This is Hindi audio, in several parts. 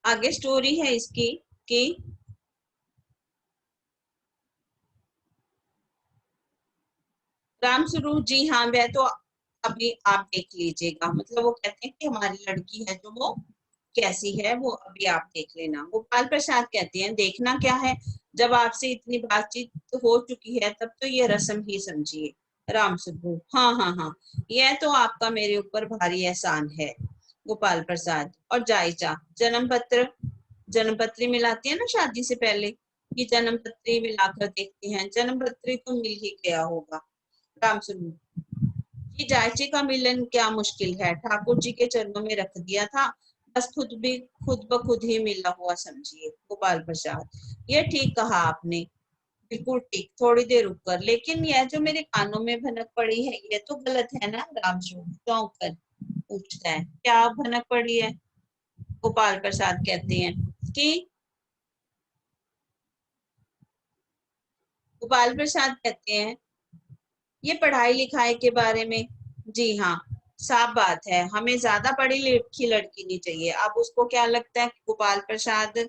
आगे स्टोरी है इसकी कि राम स्वरूप, जी हाँ, वह तो अभी आप देख लीजिएगा। मतलब वो कहते हैं कि हमारी लड़की है जो वो कैसी है वो अभी आप देख लेना। गोपाल प्रसाद कहते हैं देखना क्या है, जब आपसे इतनी बातचीत हो चुकी है तब तो ये रस्म ही समझिए। राम स्वरूप, हाँ हाँ हाँ, यह तो आपका मेरे ऊपर भारी एहसान है। गोपाल प्रसाद, और जायजा जन्म पत्र, जन्म पत्री मिलाती है ना शादी से पहले, कि जन्म पत्री मिलाकर देखते हैं, जन्म पत्री तो मिल ही गया होगा। राम स्वरूप जी, जायचे का मिलन क्या मुश्किल है, ठाकुर जी के चरणों में रख दिया था, बस खुद ब खुद ही मिला हुआ समझिए। गोपाल प्रसाद, ये ठीक कहा आपने, बिल्कुल ठीक, थोड़ी देर रुक कर, लेकिन यह जो मेरे कानों में भनक पड़ी है ये तो गलत है ना। राम स्वरूप चौंक कर पूछता है, क्या भनक पड़ी है? गोपाल प्रसाद कहते हैं कि गोपाल प्रसाद कहते हैं ये पढ़ाई लिखाई के बारे में। जी हाँ, साफ बात है, हमें ज्यादा पढ़ी लिखी लड़की नहीं चाहिए। अब उसको क्या लगता है कि गोपाल प्रसाद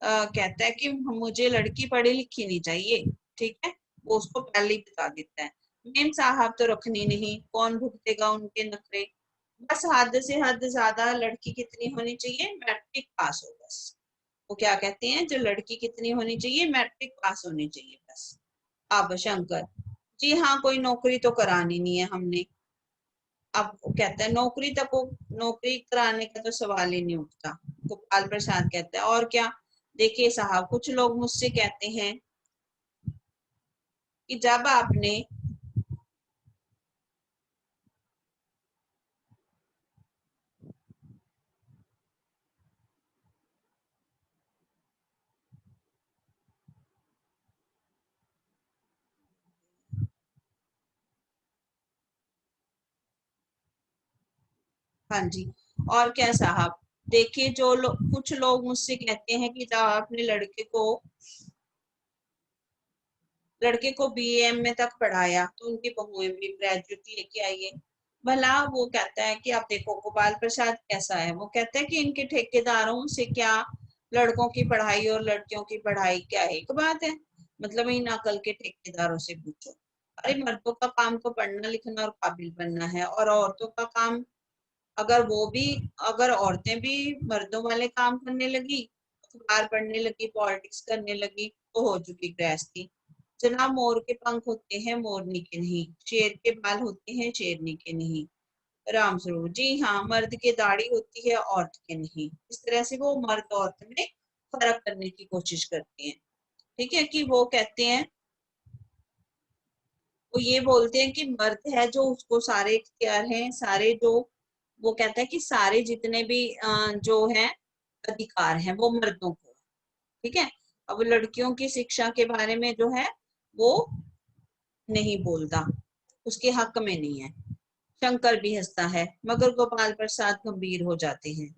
कहता है कि मुझे लड़की पढ़ी लिखी नहीं चाहिए, ठीक है, वो उसको पहले ही बता देता है। मेम साहब तो रखनी नहीं, कौन भुगतेगा उनके नखरे, बस हद से हद ज्यादा लड़की कितनी होनी चाहिए, मैट्रिक पास हो बस। वो क्या कहते हैं, जो लड़की कितनी होनी चाहिए, मैट्रिक पास होनी चाहिए बस। अब शंकर, जी हाँ, कोई नौकरी तो करानी नहीं है हमने। अब वो कहता है नौकरी तक को, नौकरी कराने का तो सवाल ही नहीं उठता। गोपाल प्रसाद कहता है और क्या, देखिए साहब, कुछ लोग मुझसे कहते हैं कि जब आपने, हाँ जी, और क्या साहब, देखिए जो कुछ लोग मुझसे कहते हैं कि जब आपने लड़के को बीए में तक पढ़ाया तो उनकी बहुएं भी ग्रेजुएट लेके आई है। भला वो कहता है कि आप देखो गोपाल प्रसाद कैसा है, वो कहता है कि इनके ठेकेदारों से क्या लड़कों की पढ़ाई और लड़कियों की पढ़ाई क्या एक बात है, मतलब इन अकल के ठेकेदारों से पूछो। अरे मर्दों का काम तो पढ़ना लिखना और काबिल बनना है, और औरतों का काम, अगर वो भी, अगर औरतें भी मर्दों वाले काम करने लगी, अखबार पढ़ने लगी, पॉलिटिक्स करने लगी, तो हो चुकी गृहस्थी। जनाब, मोर के पंख होते हैं मोरनी के नहीं, शेर के बाल होते हैं शेरनी के नहीं। राम स्वरूप, जी हाँ, मर्द की दाढ़ी होती है औरत के नहीं। इस तरह से वो मर्द औरत में फर्क करने की कोशिश करते हैं। ठीक है, कि वो कहते हैं, वो ये बोलते हैं कि मर्द है जो उसको सारे इख्तियार हैं, सारे जो, वो कहता है कि सारे जितने भी जो है अधिकार हैं वो मर्दों को। ठीक है, अब लड़कियों की शिक्षा के बारे में जो है वो नहीं बोलता, उसके हक में नहीं है। शंकर भी हंसता है, मगर गोपाल प्रसाद गंभीर हो जाते हैं।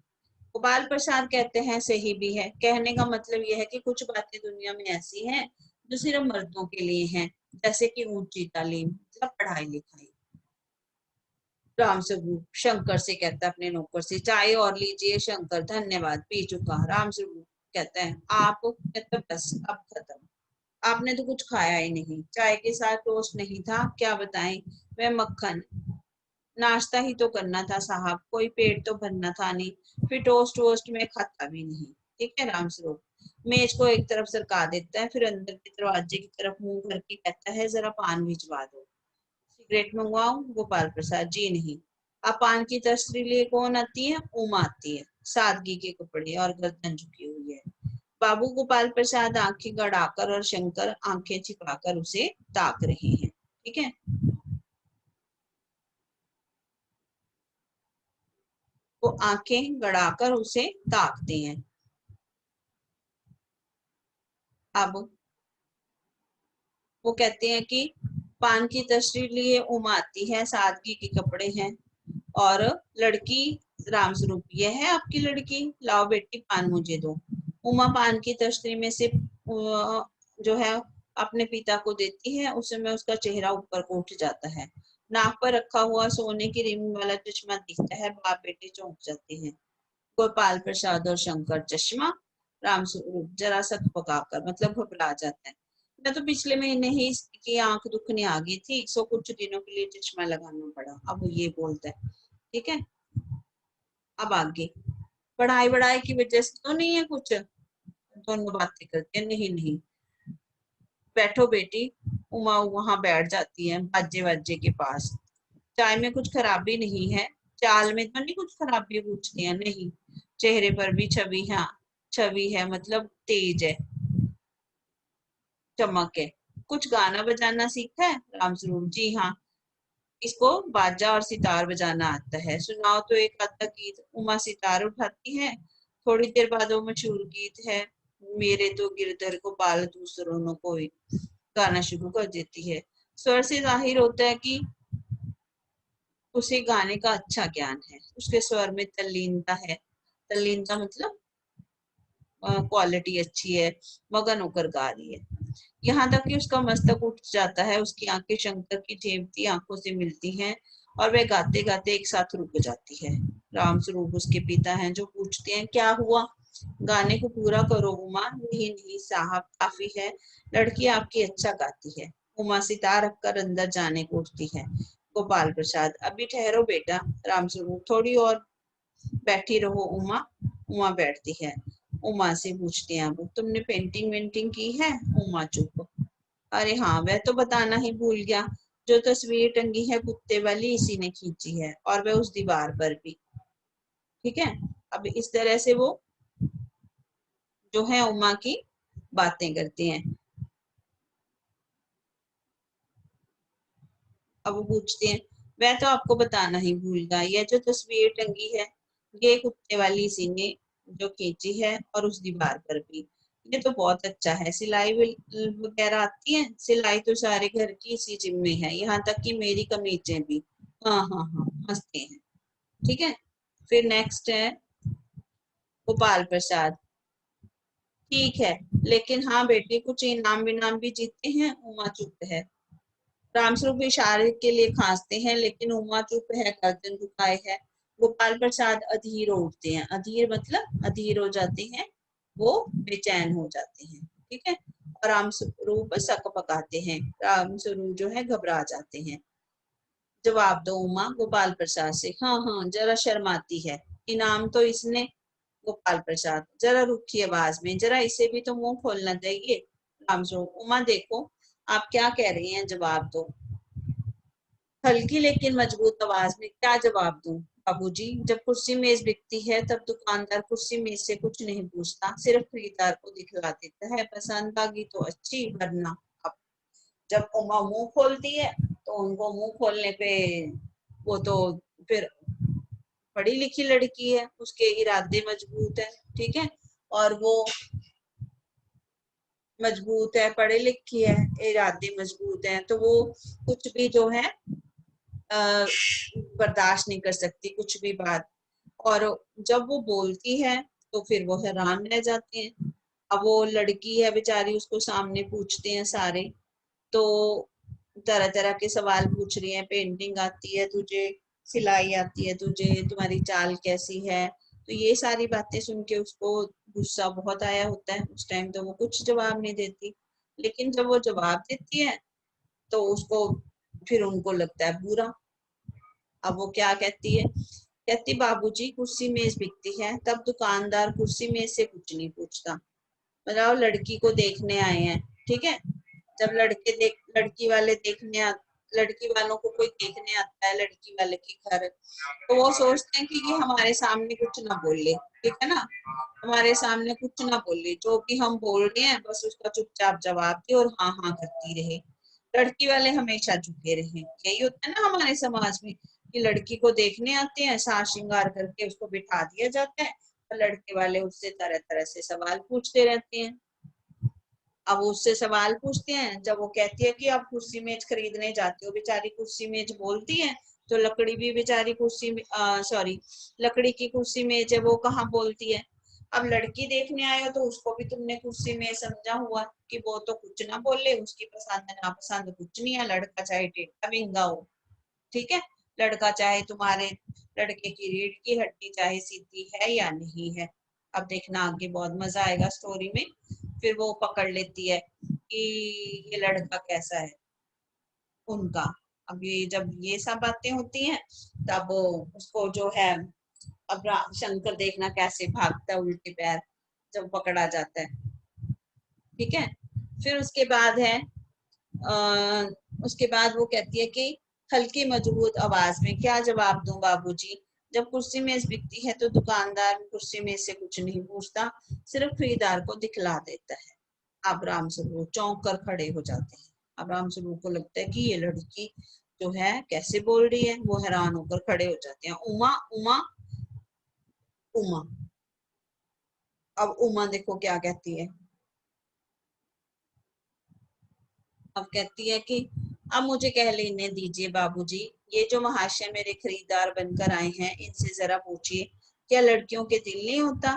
गोपाल प्रसाद कहते हैं सही भी है, कहने का मतलब यह है कि कुछ बातें दुनिया में ऐसी हैं जो सिर्फ मर्दों के लिए हैं, जैसे कि ऊंची तालीम या पढ़ाई लिखाई। राम स्वरूप शंकर से कहता है अपने नौकर से, चाय और लीजिए। शंकर, धन्यवाद, पी चुका। राम स्वरूप कहता है, आप कहता है, बस अब खत्म, आपने तो कुछ खाया ही नहीं, चाय के साथ टोस्ट नहीं था, क्या बताएं, वह मक्खन, नाश्ता ही तो करना था साहब, कोई पेट तो भरना था नहीं, फिर टोस्ट वोस्ट में खाता भी नहीं। ठीक है, राम स्वरूप मेज को एक तरफ सरका देता है, फिर अंदर के दरवाजे की तरफ मुंह करके कहता है, जरा पान भिजवा दो। सिगरेट मंगवाऊं? गोपाल प्रसाद, जी नहीं। अब पान की तस्वीर लिए कौन आती है? उमा आती है, सादगी के कपड़े और गर्दन झुकी हुई है। बाबू गोपाल प्रसाद आंखें गड़ाकर और शंकर आंखें छिपाकर उसे ताक रहे हैं। ठीक है, वो आंखें गड़ाकर उसे ताकते हैं। अब वो कहते हैं कि पान की तस्वीर लिए उमा आती है, सादगी के कपड़े हैं, और लड़की, राम स्वरूप, ये है आपकी लड़की, लाओ बेटी पान मुझे दो। उमा पान की तश्तरी में से जो है अपने पिता को देती है, उस समय उसका चेहरा ऊपर को उठ जाता है, नाक पर रखा हुआ सोने की रिंग वाला चश्मा दिखता है, बाप बेटे चौंक जाते हैं। गोपाल प्रसाद और शंकर चश्मा, रामस्वरूप जरा सक पकाकर, मतलब घबरा जाता है। मैं तो पिछले महीने ही इसकी आंख दुखने आ गई थी, सो कुछ दिनों के लिए चश्मा लगाना पड़ा। अब वो ये बोलता है। ठीक है, अब आगे पढ़ाई वढ़ाई की वजह से तो नहीं है कुछ, दोनों बातें करते हैं। नहीं नहीं, बैठो बेटी। उमा वहां बैठ जाती है बाजे बाजे के पास। चाय में कुछ खराबी नहीं है, चाल में तो नहीं कुछ खराबी पूछती है, नहीं। चेहरे पर भी छवि, हाँ छवि है, मतलब तेज है, चमक है। कुछ गाना बजाना सीखा है? रामस्वरूप, जी हाँ, इसको बाजा और सितार बजाना आता है। सुनाओ तो एक आधा गीत। उमा सितार उठाती है। थोड़ी देर बाद वो मशहूर गीत है, मेरे तो गिरधर को पाल दूसरों न कोई, गाना शुरू कर देती है। स्वर से जाहिर होता है कि उसे गाने का अच्छा ज्ञान है। उसके स्वर में तल्लीनता है। तल्लीनता मतलब क्वालिटी अच्छी है, मगन होकर गा रही है। यहाँ तक कि उसका मस्तक उठ जाता है। उसकी आंखें शंकर की झेपती आंखों से मिलती हैं और वह गाते गाते एक साथ रुक जाती है। रामस्वरूप उसके पिता हैं, जो पूछते हैं क्या हुआ, गाने को पूरा करो उमा। नहीं नहीं साहब, काफी है, लड़की आपकी अच्छा गाती है। उमा सितार रखकर अंदर जाने को उठती है। गोपाल प्रसाद, अभी ठहरो बेटा। रामस्वरूप, थोड़ी और बैठी रहो उमा। उमा बैठती है। उमा से पूछते हैं, अब तुमने पेंटिंग वेंटिंग की है? उमा चुप। अरे हाँ, वह तो बताना ही भूल गया, जो तस्वीर टंगी है कुत्ते वाली, इसी ने खींची है, और वह उस दीवार पर भी। ठीक है, अब इस तरह से वो जो है उमा की बातें करते हैं। अब वो पूछते हैं, वह तो आपको बताना ही भूल गया, यह जो तस्वीर टंगी है, ये कुत्ते वाली इसी ने जो खींची है, और उस दीवार पर भी। ये तो बहुत अच्छा है। सिलाई वगैरह आती है? सिलाई तो सारे घर की इसी जिम्मे है, यहाँ तक कि मेरी कमीजें भी। हाँ हाँ हाँ, हंसते हैं। ठीक है, फिर नेक्स्ट है गोपाल प्रसाद। ठीक है, लेकिन हाँ बेटे, कुछ इनाम विनाम भी जीतते हैं। उमा चुप है। रामस्वरूप इशारे के लिए खांसते हैं, लेकिन उमा चुप है, गर्दन झुकाए है। गोपाल प्रसाद अधीर हो उठते हैं। अधीर मतलब अधीर हो जाते हैं, वो बेचैन हो जाते हैं। ठीक है, और रामस्वरूप सक पकाते हैं। रामस्वरूप जो है घबरा जाते हैं। जवाब दो उमा। गोपाल प्रसाद से, हाँ हाँ, जरा शर्माती है। इनाम तो इसने। गोपाल प्रसाद जरा रुखी आवाज में, जरा इसे भी तो मुंह खोलना चाहिए। रामस्वरूप, उमा देखो, आप क्या कह रही हैं, जवाब दो। हल्की लेकिन मजबूत आवाज में, क्या जवाब दूं बाबूजी? जब कुर्सी मेज बिकती है तब दुकानदार कुर्सी मेज से कुछ नहीं पूछता, सिर्फ खरीदार को दिखला देता है। पसंद आ गई तो अच्छी, वरना। अब जब उमा मुंह खोलती है तो उनको मुंह खोलने पे, वो तो फिर पढ़ी लिखी लड़की है, उसके इरादे मजबूत है। ठीक है, और वो मजबूत है, पढ़े लिखी है, इरादे मजबूत हैं, तो वो कुछ भी जो है बर्दाश्त नहीं कर सकती, कुछ भी बात। और जब वो बोलती है तो फिर वो हैरान रह जाते हैं। अब वो लड़की है बेचारी, उसको सामने पूछते हैं सारे, तो तरह तरह के सवाल पूछ रही हैं। पेंटिंग आती है तुझे? सिलाई आती है तुझे? तुम्हारी चाल कैसी है? तो ये सारी बातें सुन के उसको गुस्सा बहुत आया होता है। उस टाइम तो वो कुछ जवाब नहीं देती, लेकिन जब वो जवाब देती है तो उसको फिर उनको लगता है बुरा। अब वो क्या कहती है? कहती, बाबूजी कुर्सी मेज बिकती है तब दुकानदार कुर्सी मेज से कुछ नहीं पूछता। मतलब लड़की को देखने आए हैं। ठीक है, जब लड़की वाले लड़की वालों को कोई देखने आता है लड़की वाले के घर, तो वो सोचते हैं कि ये हमारे सामने कुछ ना बोले। ठीक है ना, हमारे सामने कुछ ना बोले, जो भी हम बोल रहे हैं बस उसका चुपचाप जवाब दे और हाँ हाँ करती रहे। लड़की वाले हमेशा झुके रहे। यही होता है ना हमारे समाज में, कि लड़की को देखने आते हैं, साज श्रृंगार करके उसको बिठा दिया जाता है, और लड़के वाले उससे तरह तरह से सवाल पूछते रहते हैं। अब उससे सवाल पूछते हैं, जब वो कहती है कि आप कुर्सी मेज खरीदने जाते हो, बेचारी कुर्सी मेज बोलती है, तो लकड़ी भी बेचारी कुर्सी में, सॉरी, लकड़ी की कुर्सी मेज है, वो कहाँ बोलती है। अब लड़की देखने आए हो तो उसको भी तुमने कुर्सी में समझा हुआ कि वो तो कुछ ना बोले, उसकी पसंद नापसंद कुछ नहीं है, लड़का चाहे टेढ़ा मेंगा हो। ठीक है, लड़का चाहे तुम्हारे लड़के की रीढ़ की हड्डी चाहे सीधी है या नहीं है। अब देखना आगे बहुत मजा आएगा स्टोरी में। फिर वो पकड़ लेती है कि ये लड़का कैसा है उनका। अब ये जब ये सब बातें होती हैं तब उसको जो है, अब शंकर देखना कैसे भागता है उल्टे पैर जब पकड़ा जाता है। ठीक है, फिर उसके बाद है उसके बाद वो कहती है कि हल्की मजबूत आवाज में, क्या जवाब दूं बाबूजी? जब कुर्सी मेज बिकती है तो दुकानदार कुर्सी मेज से कुछ नहीं पूछता, सिर्फ खरीदार को दिखला देता है। अब राम स्वरूप चौंक कर खड़े हो जाते हैं। अब राम स्वरूप को लगता है कि ये लड़की जो है कैसे बोल रही है। वो हैरान होकर खड़े हो जाते हैं। उमा उमा उमा। अब उमा देखो क्या कहती है। अब कहती है कि अब मुझे कह लेने दीजिए बाबूजी, ये जो महाशय मेरे खरीदार बनकर आए हैं इनसे जरा पूछिए, क्या लड़कियों के दिल नहीं होता?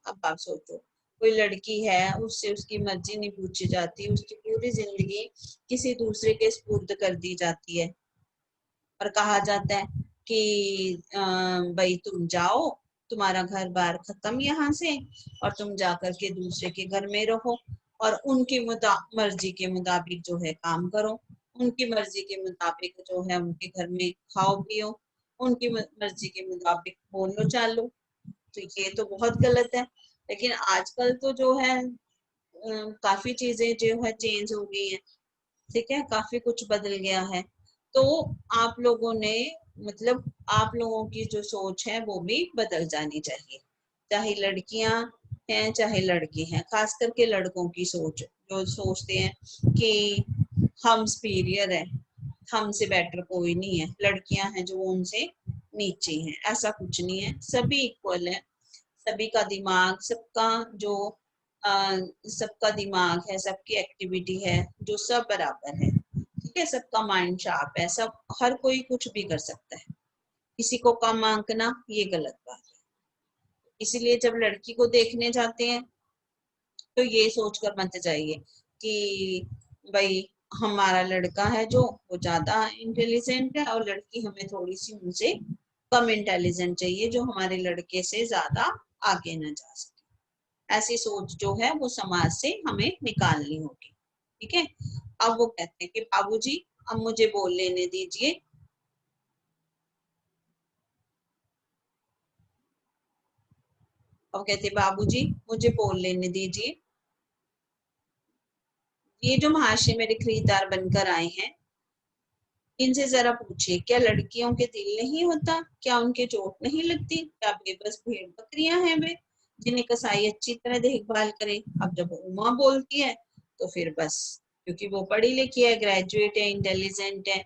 अब आप सोचो, कोई लड़की है उससे उसकी मर्जी नहीं पूछी जाती, उसकी पूरी जिंदगी किसी दूसरे के स्पुर्द कर दी जाती है और कहा जाता है कि भाई तुम जाओ, तुम्हारा घर बार खत्म यहाँ से, और तुम जाकर के दूसरे के घर में रहो और उनकी मर्जी के मुताबिक जो है काम करो, उनकी मर्जी के मुताबिक जो है उनके घर में खाओ पियो, उनकी मर्जी के मुताबिक बोलो चालो। तो ये तो बहुत गलत है। लेकिन आजकल तो जो है काफी चीजें जो है चेंज हो गई है। ठीक है, काफी कुछ बदल गया है। तो आप लोगों ने, मतलब आप लोगों की जो सोच है वो भी बदल जानी चाहिए, चाहे लड़कियां हैं चाहे लड़के हैं। खास करके लड़कों की सोच, जो सोचते हैं कि हम सुपीरियर है, हमसे बेटर कोई नहीं है, लड़कियां हैं जो उनसे नीचे हैं। ऐसा कुछ नहीं है, सभी इक्वल है। सभी का दिमाग, सबका जो सबका दिमाग है, सबकी एक्टिविटी है जो सब बराबर है। ठीक है, सबका माइंड शार्प है, सब हर कोई कुछ भी कर सकता है। किसी को कम आंकना ये गलत बात है। इसीलिए जब लड़की को देखने जाते हैं तो ये सोचकर मत जाइए कि भाई हमारा लड़का है जो वो ज्यादा इंटेलिजेंट है और लड़की हमें थोड़ी सी उनसे कम इंटेलिजेंट चाहिए जो हमारे लड़के से ज्यादा आगे ना जा सके। ऐसी सोच जो है वो समाज से हमें निकालनी होगी। ठीक है, अब वो कहते हैं कि बाबूजी अब मुझे बोल लेने दीजिए। अब कहते बाबूजी मुझे बोल लेने दीजिए, ये जो महाशय मेरे खरीदार बनकर आए हैं इनसे जरा पूछिए, क्या लड़कियों के दिल नहीं होता? क्या उनके चोट नहीं लगती? क्या बेबस भेड़ बकरियां हैं वे जिन्हें कसाई अच्छी तरह देखभाल करे? अब जब उमा बोलती है तो फिर बस, क्योंकि वो पढ़ी लिखी है, ग्रेजुएट है, इंटेलिजेंट है,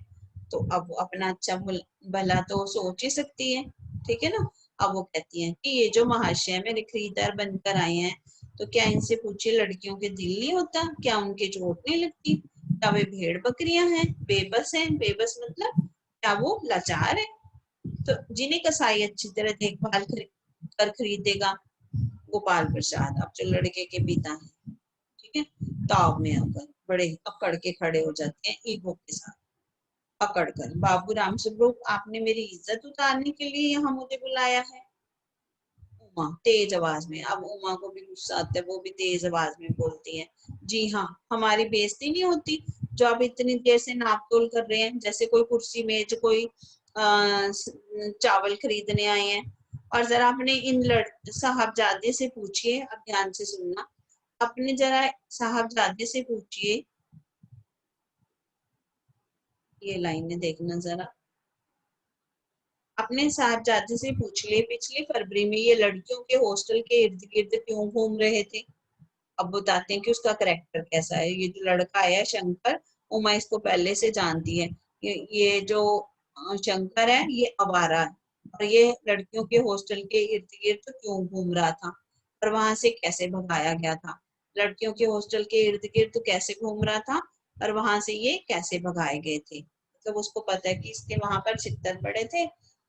तो अब वो अपना अच्छा भला तो सोच ही सकती है। ठीक है ना। अब वो कहती है कि ये जो महाशय मेरे खरीदार बनकर आए हैं तो क्या इनसे पूछिए, लड़कियों के दिल नहीं होता? क्या उनके चोट नहीं लगती? क्या वे भेड़ बकरियां हैं, बेबस हैं? बेबस मतलब क्या वो लाचार है? तो जिन्हें कसाई अच्छी तरह देखभाल कर खरीदेगा। गोपाल प्रसाद अब जो लड़के के पिता हैं, ठीक है, ताव में आकर बड़े अकड़ के खड़े हो जाते हैं ईगो के साथ। अकड़ कर, बाबू राम स्वरूप आपने मेरी इज्जत उतारने के लिए यहाँ मुझे बुलाया है? उमा तेज आवाज में, अब उमा को भी गुस्सा आता है, वो भी तेज आवाज में बोलती है, जी हाँ, हमारी बेइज्जती नहीं होती जो आप इतनी देर से नाप तोल कर रहे हैं, जैसे कोई कुर्सी मेज, कोई चावल खरीदने आए हैं। और जरा अपने इन साहबजादे से पूछिए, अब ध्यान से सुनना, अपने जरा साहबजादे से पूछिए, ये लाइनें देखना जरा, अपने साहबजादे से पूछ ले पिछली फरवरी में ये लड़कियों के हॉस्टल के इर्द गिर्द क्यों घूम रहे थे। अब बताते हैं कि उसका करेक्टर कैसा है। ये जो लड़का है शंकर, उमा इसको पहले से जानती है। ये जो शंकर है ये आवारा है और ये लड़कियों के हॉस्टल के इर्द गिर्द क्यों घूम रहा था और वहां से कैसे भगाया गया था। लड़कियों के हॉस्टल के इर्द गिर्द कैसे घूम रहा था और वहां से ये कैसे भगाए गए थे। मतलब उसको पता है कि इसके वहां पर छितर पड़े थे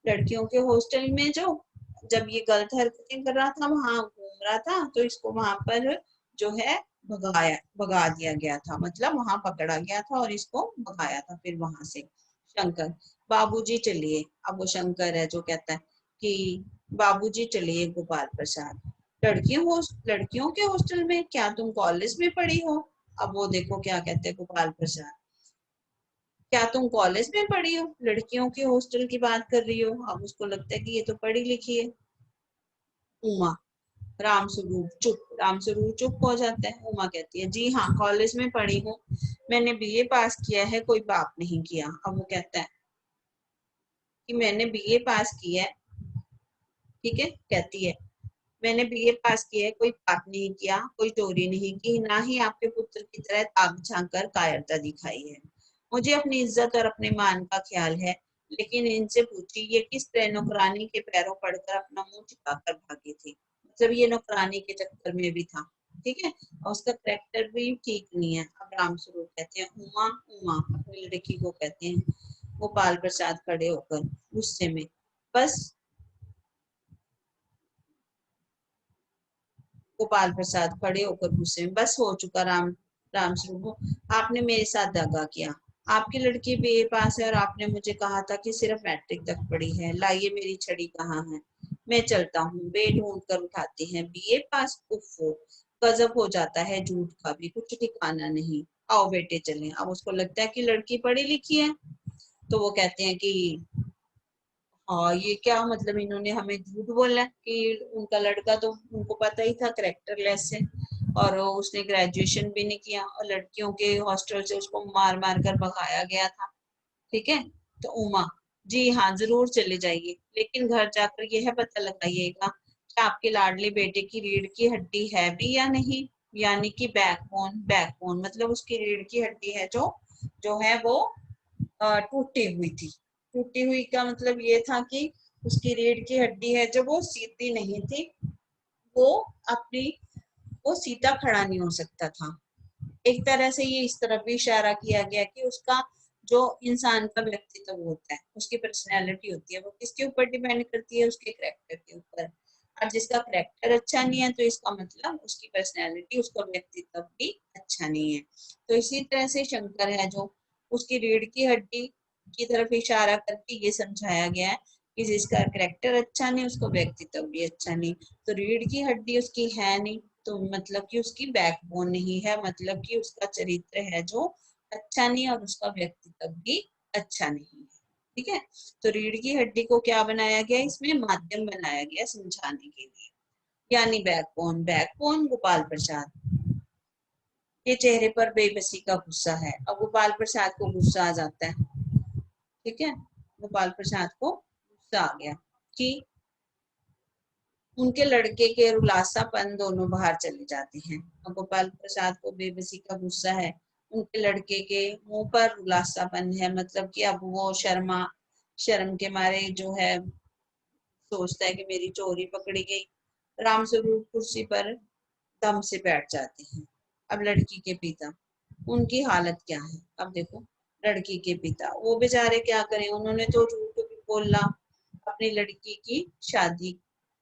लड़कियों के हॉस्टल में, जो जब ये गलत हरकतें कर रहा था वहां घूम रहा था तो इसको वहां पर जो है भगा दिया गया था, मतलब वहां पकड़ा गया था और इसको भगाया था फिर वहां से। शंकर, बाबूजी चलिए। अब वो शंकर है जो कहता है कि बाबूजी चलिए गोपाल प्रसाद, लड़कियों के हॉस्टल में, क्या तुम कॉलेज में पढ़ी हो? अब वो देखो क्या कहते हैं गोपाल प्रसाद, क्या तुम कॉलेज में पढ़ी हो, लड़कियों के हॉस्टल की बात कर रही हो? अब उसको लगता है कि ये तो पढ़ी लिखी है। उमा, रामस्वरूप चुप हो जाता है। उमा कहती है जी हाँ कॉलेज में पढ़ी हूँ, मैंने बीए पास किया है, कोई बाप नहीं किया। अब वो कहता है कि मैंने बीए पास किया है, ठीक है, कहती है मैंने बीए पास किया है, कोई पाप नहीं किया, कोई चोरी नहीं की, ना ही आपके पुत्र की तरह ताक झांक कर कायरता दिखाई है। मुझे अपनी इज्जत और अपने मान का ख्याल है, लेकिन इनसे पूछी ये किस तरह नौकरानी के पैरों पड़कर अपना मुंह छिपाकर भागी थी। मतलब ये नौकरानी के चक्कर में भी था, ठीक है, और उसका करेक्टर भी ठीक नहीं है। अब रामस्वरूप कहते हैं उमा, उमा अपनी लड़की को कहते हैं। गोपाल प्रसाद खड़े होकर गुस्से में, बस गोपाल प्रसाद खड़े होकर गुस्से में, बस हो चुका रामस्वरूप, आपने मेरे साथ दगा किया। आपकी लड़की बीए पास है और आपने मुझे कहा था कि सिर्फ मैट्रिक तक पढ़ी है। लाइए मेरी छड़ी कहाँ है, मैं चलता हूँ। बे ढूंढ कर उठाते हैं, बीए पास, उफ़ो, गजब हो जाता है झूठ का भी कुछ ठिकाना नहीं। आओ बेटे चलें। अब उसको लगता है कि लड़की पढ़ी लिखी है, तो वो कहते हैं कि हाँ ये क्या मतलब इन्होंने हमें झूठ बोला कि उनका लड़का तो उनको पता ही था करेक्टरलेस है, और उसने ग्रेजुएशन भी नहीं किया, और लड़कियों के हॉस्टल से उसको मार मार कर भगाया गया था, ठीक है। तो उमा, जी हाँ जरूर चले जाइए, लेकिन घर जाकर यह पता लगाइएगा कि आपके लाडले बेटे की रीढ़ की हड्डी है भी या नहीं, यानी कि बैकबोन, बैकबोन मतलब उसकी रीढ़ की हड्डी है जो जो है वो टूटी हुई थी। टूटी हुई का मतलब ये था कि उसकी रीढ़ की हड्डी है जो वो सीधी नहीं थी, वो अपनी वो सीधा खड़ा नहीं हो सकता था। एक तरह से ये इस तरफ भी इशारा किया गया कि उसका जो इंसान का व्यक्तित्व होता है, उसकी पर्सनैलिटी होती है, वो किसके ऊपर डिपेंड करती है, उसके करेक्टर के ऊपर। और जिसका करेक्टर अच्छा नहीं है तो इसका मतलब उसकी पर्सनैलिटी, उसका व्यक्तित्व भी अच्छा नहीं है। तो इसी तरह से शंकर है जो, उसकी रीढ़ की हड्डी की तरफ इशारा करके ये समझाया गया है कि जिसका करेक्टर अच्छा नहीं उसका व्यक्तित्व भी अच्छा नहीं। तो रीढ़ की हड्डी उसकी है नहीं, तो मतलब कि उसकी बैकबोन नहीं है, मतलब कि उसका चरित्र है जो अच्छा नहीं, और उसका व्यक्तित्व भी अच्छा नहीं है, ठीक है। तो रीढ़ की हड्डी को क्या बनाया गया, इसमें माध्यम बनाया गया समझाने के लिए, यानी बैकबोन, बैकबोन गोपाल प्रसाद के चेहरे पर बेबसी का गुस्सा है। अब गोपाल प्रसाद को गुस्सा आ जाता है, ठीक है, गोपाल प्रसाद को गुस्सा आ गया कि उनके लड़के के रुलासापन दोनों बाहर चले जाते हैं। और गोपाल प्रसाद को बेबसी का गुस्सा है, उनके लड़के के मुंह पर रुलासापन है, मतलब कि अब वो शर्म के मारे जो है सोचता है कि मेरी चोरी पकड़ी गई। रामस्वरूप कुर्सी पर दम से बैठ जाते हैं। अब लड़की के पिता, उनकी हालत क्या है, अब देखो लड़की के पिता वो बेचारे क्या करें, उन्होंने तो झूठ भी बोला अपनी लड़की की शादी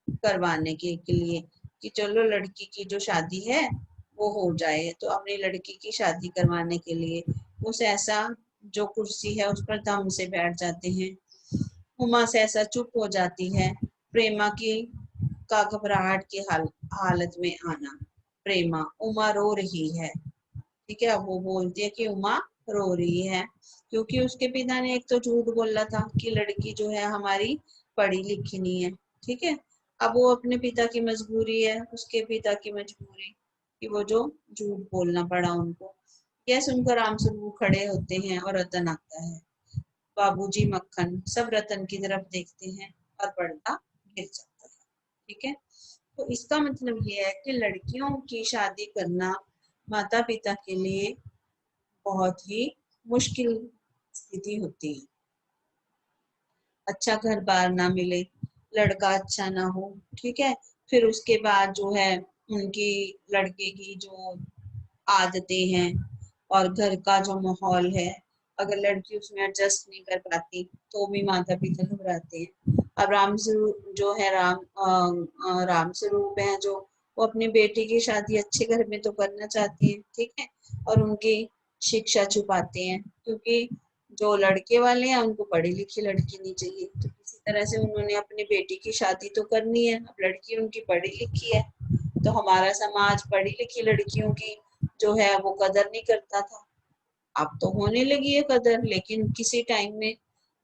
करवाने के लिए कि चलो लड़की की जो शादी है वो हो जाए, तो अपनी लड़की की शादी करवाने के लिए उस ऐसा जो कुर्सी है उस पर दम से बैठ जाते हैं। उमा सहसा चुप हो जाती है। प्रेमा की का घबराहट की हालत में आना, प्रेमा, उमा रो रही है, ठीक है। अब वो बोलती है कि उमा रो रही है क्योंकि उसके पिता ने एक तो झूठ बोला था कि लड़की जो है हमारी पढ़ी लिखी नहीं है, ठीक है। अब वो अपने पिता की मजबूरी है, उसके पिता की मजबूरी कि वो जो झूठ बोलना पड़ा उनको। यह सुनकर रामस्वरूप खड़े होते हैं और रतन आता है। बाबूजी, मक्खन सब रतन की तरफ देखते हैं और पर्दा गिर जाता है, ठीक है। तो इसका मतलब ये है कि लड़कियों की शादी करना माता पिता के लिए बहुत ही मुश्किल स्थिति होती है। अच्छा घर बार ना मिले, लड़का अच्छा ना हो, ठीक है, फिर उसके बाद जो है उनकी लड़के की जो आदतें हैं और घर का जो माहौल है, अगर लड़की उसमें एडजस्ट नहीं कर पाती तो भी माता पिता घबराते हैं। अब राम स्वरूप जो है राम स्वरूप है जो, वो अपनी बेटी की शादी अच्छे घर में तो करना चाहती है, ठीक है, और उनकी शिक्षा छुपाते हैं क्योंकि जो लड़के वाले हैं उनको पढ़ी लिखी लड़की नहीं चाहिए। तो किसी तरह से उन्होंने अपनी बेटी की शादी तो करनी है, अब लड़की उनकी पढ़ी लिखी है, तो हमारा समाज पढ़ी लिखी लड़कियों की जो है वो कदर नहीं करता था। अब तो होने लगी है कदर, लेकिन किसी टाइम में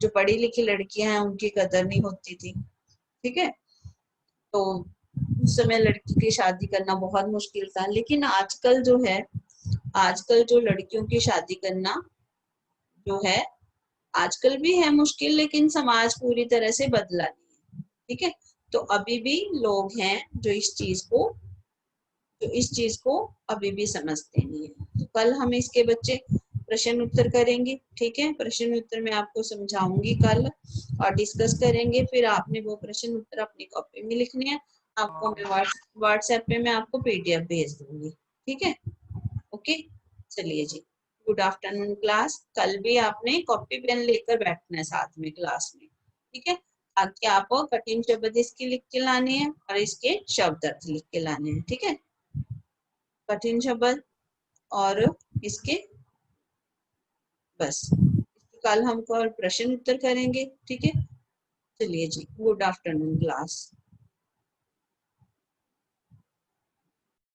जो पढ़ी लिखी लड़कियां हैं उनकी कदर नहीं होती थी। ठीक है, तो उस समय लड़की की शादी करना बहुत मुश्किल था। लेकिन आजकल जो है, आजकल जो लड़कियों की शादी करना जो है, आजकल भी है मुश्किल, लेकिन समाज पूरी तरह से बदला नहीं है। ठीक है, तो अभी भी लोग हैं जो इस चीज को अभी भी समझते नहीं है। तो कल हम इसके बच्चे प्रश्न उत्तर करेंगे। ठीक है, प्रश्न उत्तर मैं आपको समझाऊंगी कल और डिस्कस करेंगे। फिर आपने वो प्रश्न उत्तर अपनी कॉपी में लिखने हैं। आपको मैं व्हाट्सएप पे मैं आपको पीडीएफ भेज दूंगी। ठीक है, ओके, चलिए जी, गुड आफ्टरनून क्लास। कल भी आपने कॉपी पेन लेकर बैठना है साथ में क्लास में। ठीक है, ताकि आप कठिन शब्द इसके लिख के लाने हैं और इसके शब्द अर्थ लिख के लाने हैं। ठीक है, कठिन शब्द और इसके, बस कल हम प्रश्न उत्तर करेंगे। ठीक है, चलिए जी, गुड आफ्टरनून क्लास।